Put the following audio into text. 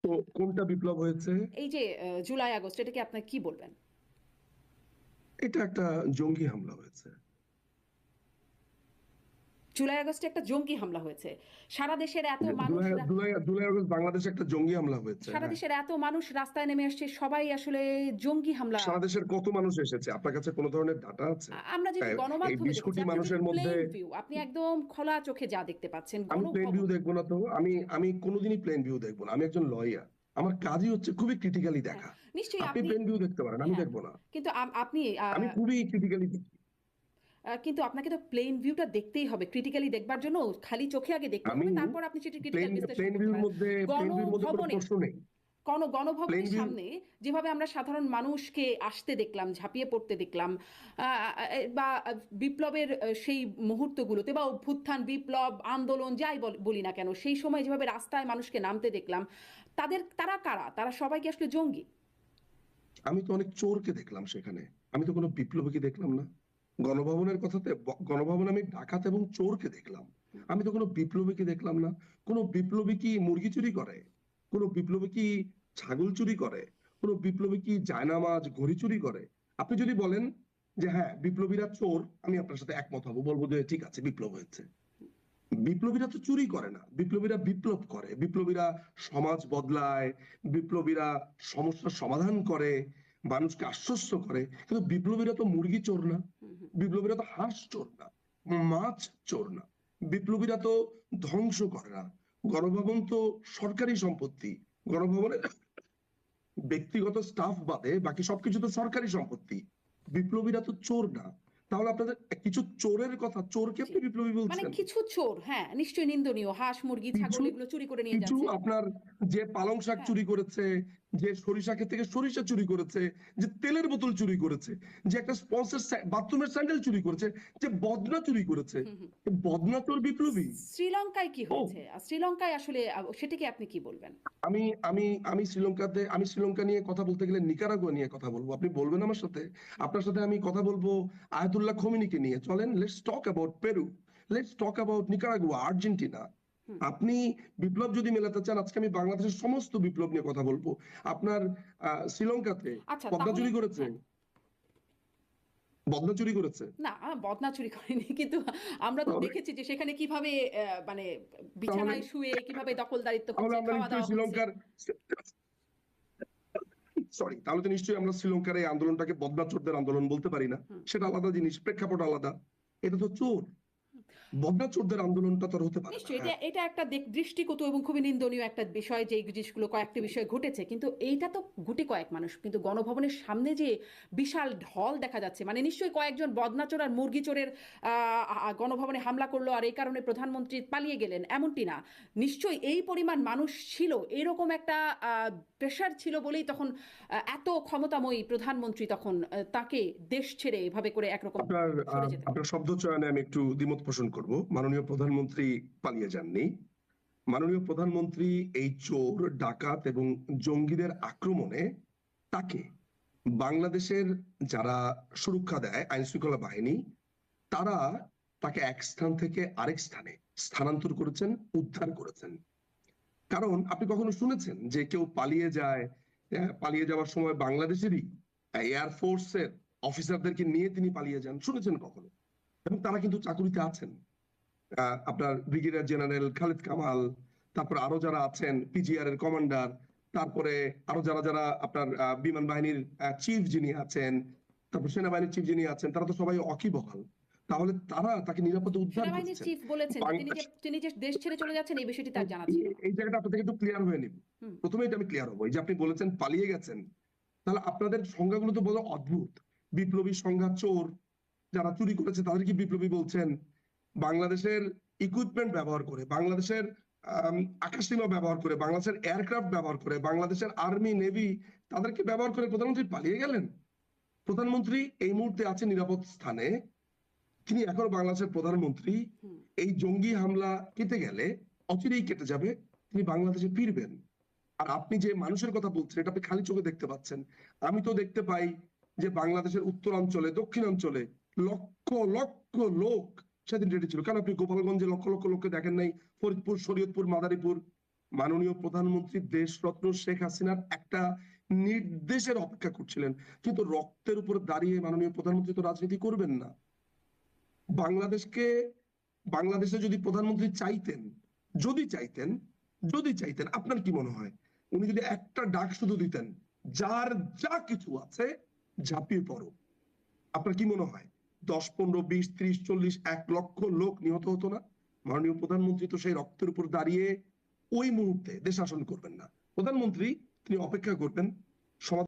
তো কোনটা বিপ্লব হয়েছে? এই যে জুলাই আগস্ট, এটাকে আপনি কি বলবেন? এটা একটা জঙ্গি হামলা হয়েছে। জুলাই আগস্টে একটা জঙ্গি হামলা হয়েছে। সারা দেশের এত মানুষ জুলাই জুলাই জুলাই আগস্ট বাংলাদেশে একটা জঙ্গি হামলা হয়েছে, সারা হ্যাঁ। দেশের এত মানুষ রাস্তায় নেমে আসছে, সবাই আসলে জঙ্গি হামলা। সারা দেশের কত মানুষ এসেছে? আপনার কাছে কোনো ধরনের ডাটা আছে? আমরা যেটা এই গণমাধ্যমে 20 দেখেছি, কোটি আপনি যদি মানুষের মধ্যে প্লেন ভিউ, আপনি একদম খোলা চোখে যা দেখতে পাচ্ছেন আমি প্লেন ভিউ গণভবন। দেখবো না তো। আমি কোনোদিনই প্লেন ভিউ দেখবো না। আমি একজন লয়ার, আমার কাজই হচ্ছে খুবই ক্রিটিক্যালি হ্যাঁ, দেখা। নিশ্চয়ই আপনি আপনি। প্লেন ভিউ দেখতে পারেন, আমি হ্যাঁ, দেখবো না। কিন্তু আপনি আমি খুবই ক্রিটিক্যালি দেখি। কিন্তু আপনাকে তো প্লেন ভিউটা দেখতেই হবে, ক্রিটিক্যালি দেখবার জন্য খালি চোখে আগে দেখতে আমি হবে, তারপর আপনি সেটা প্লেন ক্রিটিক্যাল বিশ্লেষণ প্লেন করতে ভিউর পারেন। মধ্যে কোনো গণভবনে, প্রশ্ন নেই। প্লেন গণভবনের ভিউ সামনে যেভাবে আমরা সাধারণ মানুষকে আসতে দেখলাম, ঝাঁপিয়ে পড়তে দেখলাম, বা বিপ্লবের সেই মুহূর্তগুলোতে, বা অভ্যুত্থান, বিপ্লব, আন্দোলন যাই বলি না কেন, সেই সময় যেভাবে রাস্তায় মানুষকে নামতে দেখলাম, তারা কারা? তারা সবাইকে আসলে জঙ্গি? আমি তো অনেক চোরকে দেখলাম সেখানে। আমি তো কোনো বিপ্লবীকে দেখলাম না। গণভবনের কথাতে গণভবনে আমি ডাকাত এবং চোরকে দেখলাম। আমি তো কোনো বিপ্লবীকে দেখলাম না। কোনো বিপ্লবী কি মুরগি চুরি করে? কোনো বিপ্লবী কি ছাগল চুরি করে? কোনো বিপ্লবী কি জায়নামাজ ঘড়ি চুরি করে? আপনি যদি বলেন যে হ্যাঁ বিপ্লবীরা চোর, আমি আপনার সাথে একমত হব, বলবো যে ঠিক আছে বিপ্লব হয়েছে। বিপ্লবীরা তো চুরি করে না, বিপ্লবীরা বিপ্লব করে, বিপ্লবীরা সমাজ বদলায়, বিপ্লবীরা সমস্যার সমাধান করে, মানুষকে আশ্বস্ত করে। কিন্তু বিপ্লবীরা তো মুরগি চোর না, বিপ্লবীরা তো হাঁস চোর না, মাছ চোর না, বিপ্লবীরা তো ধ্বংস করে না। গণভবন তো সরকারি সম্পত্তি। গণভবনের ব্যক্তিগত স্টাফ বাদে বাকি সবকিছু তো সরকারি সম্পত্তি। বিপ্লবীরা তো চোর না। তাহলে আপনাদের কিছু চোরের কথা, চোরকে জি, আপনি বিপ্লবী মানে বলছেন? কিছু চোর, হ্যাঁ নিশ্চয়ই নিন্দনীয়, হাঁস মুরগি ছাগল কিছু এগুলো চুরি করে নিয়ে কিছু যাচ্ছে। আপনার যে পালং শাক হ্যাঁ, চুরি করেছে, যে সরিষা ক্ষেত থেকে সরিষা চুরি করেছে, যে তেলের বোতল চুরি করেছে, যে একটা স্পন্সর বাথরুমের স্যান্ডেল চুরি করেছে, যে বদনা চুরি করেছে, বদনা তোর বিপ্লবী। শ্রীলঙ্কায় কি ও, হয়েছে? শ্রীলঙ্কায় আসলে সেটাকে আপনি কি বলবেন? আমি আমি আমি শ্রীলঙ্কা নিয়ে কথা বলতে গেলে নিকারাগুয়া নিয়ে কথা বলবো। আপনি বলবেন আমার সাথে? আপনার সাথে আমি কথা বলবো আয়াতুল্লাহ খোমেনিকে নিয়ে। চলেন, let's talk about Peru, let's talk about Nicaragua, Argentina. আপনি বিপ্লব যদি মেলাতে চান, আজকে আমি বাংলাদেশের সমস্ত বিপ্লব নিয়ে কথা বলবো। আপনার শ্রীলঙ্কাতে আচ্ছা, পদ্মা তাহলে চুরি করেছে, হ্যাঁ। বদনা চুরি করেছে। না, বদনা চুরি করেনি, কিন্তু আমরা তো তাহলে দেখেছি যে সেখানে কিভাবে মানে তাহলে বিছানায় শুয়ে কিভাবে দখলদারিত্ব তাহলে হচ্ছে, আমরা খাওয়া নিশ্চয়ই দাওয়া হচ্ছে। শ্রীলঙ্কার সরি, তাহলে তো নিশ্চয়ই আমরা শ্রীলঙ্কার এই আন্দোলনটাকে বদনা চোরদের আন্দোলন বলতে পারি না। সেটা আলাদা জিনিস, প্রেক্ষাপট আলাদা। এটা তো চোর, বদনা চোরদের আন্দোলনটা তো আর হতে পারে না, নিশ্চয়ই এটা হ্যাঁ। এটা একটা দৃষ্টিকটু এবং খুবই নিন্দনীয় একটা বিষয়, যে এই জিনিসগুলো কয়েকটি বিষয় ঘটেছে, কিন্তু এইটা তো গুটি কয়েক মানুষ, কিন্তু গণভবনের সামনে যে বিশাল ঢল দেখা যাচ্ছে, মানে নিশ্চয়ই কয়েকজন বদনাচোর আর মুরগি চোরের গণভবনে হামলা করলো আর এই কারণে প্রধানমন্ত্রী পালিয়ে গেলেন, এমনটি না। নিশ্চয়ই এই পরিমাণ মানুষ ছিল, এরকম একটা প্রেশার ছিল বলেই তখন এত ক্ষমতাময়ী প্রধানমন্ত্রী তখন তাকে দেশ ছেড়ে এভাবে করে একরকম আপনার সরে যেতে হলো। আপনার শব্দ চয়নে আমি একটু দ্বিমত পোষণ করব। মাননীয় প্রধানমন্ত্রী পালিয়ে যাননি। মাননীয় প্রধানমন্ত্রী এই চোর, ডাকাত এবং জঙ্গিদের আক্রমণে তাকে বাংলাদেশের যারা সুরক্ষা দেয়, আইন শৃঙ্খলা বাহিনী, তারা তাকে এক স্থান থেকে আরেক স্থানে স্থানান্তর করেছেন, উদ্ধার করেছেন। কারণ আপনি কখনো শুনেছেন যে কেউ পালিয়ে যায়, পালিয়ে যাওয়ার সময় বাংলাদেশেরই এয়ারফোর্সের অফিসারদেরকে নিয়ে তিনি পালিয়ে যান? শুনেছেন কখনো? এবং তারা কিন্তু চাকুরিতে আছেন। আপনার ব্রিগেডিয়ার জেনারেল খালিদ কামাল, তারপর আরো যারা আছেন, পিজিআর এর কমান্ডার, তারপরে আরো যারা যারা আপনার বিমান বাহিনীর চিফ যিনি আছেন, তারপর সেনাবাহিনীর চিফ যিনি আছেন, তারা তো সবাই অকিবহাল। তাহলে তারা তাকে নিরাপদে উদ্ধার সেনাবাহিনীর করেছেন। চিফ বলেছেন যে বাংলাদেশ তিনি যে দেশ ছেড়ে চলে যাচ্ছেন এই বিষয়টি তার জানা ছিল না। এই জায়গাটা আপনাদের একটু ক্লিয়ার হয়ে নিব। হুম। প্রথমে এটা আমি ক্লিয়ার হবো, এই যে আপনি বলেছেন পালিয়ে গেছেন, তাহলে আপনাদের সংজ্ঞাগুলো তো বড় অদ্ভুত। বিপ্লবী সংজ্ঞা চোর, যারা চুরি করেছে তাদেরকে বিপ্লবী বলছেন। বাংলাদেশের ইকুইপমেন্ট ব্যবহার করে, বাংলাদেশের আকাশসীমা ব্যবহার করে, বাংলাদেশের এয়ারক্রাফট ব্যবহার করে, বাংলাদেশের আর্মি নেভি, তাদেরকে ব্যবহার করে প্রধানমন্ত্রী পালিয়ে গেলেন। প্রধানমন্ত্রী এই মুহূর্তে আছে নিরাপদ স্থানে, তিনি এখনো বাংলাদেশের প্রধানমন্ত্রী। এই জঙ্গি হামলা কেটে গেলে, অচিরেই কেটে যাবে, তিনি বাংলাদেশে ফিরবেন। আর আপনি যে মানুষের কথা বলছেন এটা আপনি খালি চোখে দেখতে পাচ্ছেন। আমি তো দেখতে পাই যে বাংলাদেশের উত্তরাঞ্চলে, দক্ষিণাঞ্চলে লক্ষ লক্ষ লোক সেদিন রেডি ছিল। কেন আপনি গোপালগঞ্জে লক্ষ লক্ষ লোককে দেখেন নাই? ফরিদপুর, শরীয়তপুর, মাদারীপুর, মাননীয় প্রধানমন্ত্রী দেশরত্ন শেখ হাসিনার একটা নির্দেশের অপেক্ষা করছিলেন, কিন্তু রক্তের উপর দাঁড়িয়ে মাননীয় প্রধানমন্ত্রী তো রাজনীতি করবেন না। বাংলাদেশকে, বাংলাদেশে যদি প্রধানমন্ত্রী চাইতেন, যদি চাইতেন, যদি চাইতেন, আপনার কি মনে হয় উনি যদি একটা ডাক শুধু দিতেন, যার যা কিছু আছে ঝাঁপিয়ে পড়ো, আপনার কি মনে হয় 10, 15, 20, 30, 40, 1 লক্ষ লোক নিহত হতো না? মাননীয় প্রধানমন্ত্রী তো সেই রক্তের উপর দাঁড়িয়ে ওই মুহূর্তে দেশ শাসন করবেন না। প্রধানমন্ত্রী তিনি অপেক্ষা করবেন সমাজ